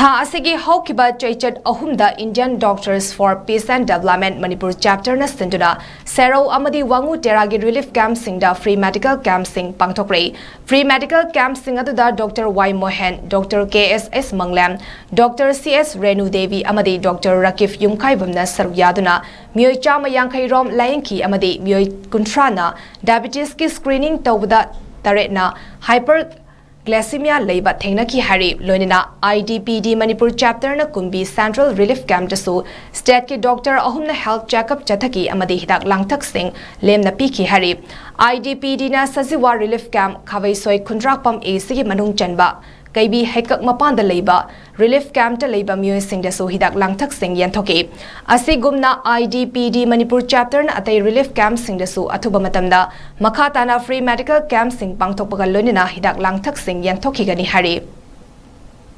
Tha asigi haukiba chaichat ahumda Indian Doctors for Peace and Development Manipur chapter na sinduna Sero amadi wangu teragi relief camp singda free medical camp sing pangthokre free medical camp sing aduda Dr. Y Mohen, Dr. Ksh Manglem, Dr. CS Renu Devi amadi Dr. Rakib Yumkhaibam na Saruk YADUNA mioi chama yankairom layanki amadi mioi kuntrana diabetes ki screening tawda taretna hyperglycemia leiba thengna ki hari loinina IDPD Manipur chapter na kumbi Central Relief Camp dasu state ki doctor ahumna health checkup chathaki amadi hidak langthak sing lemna pi ki hari IDPD na sajiwa relief camp khawai soi khundrak pam a sigi manung chanba kaibi hekak mapanda leiba relief camp ta leiba mioi sing dasu hidak langthak sing yanthoki asigumna IDPD Manipur chapter na atai relief camp sing dasu athuba matamda makha tana free medical camp sing pangthokpaga loinina hidak langthak sing yanthoki gani hari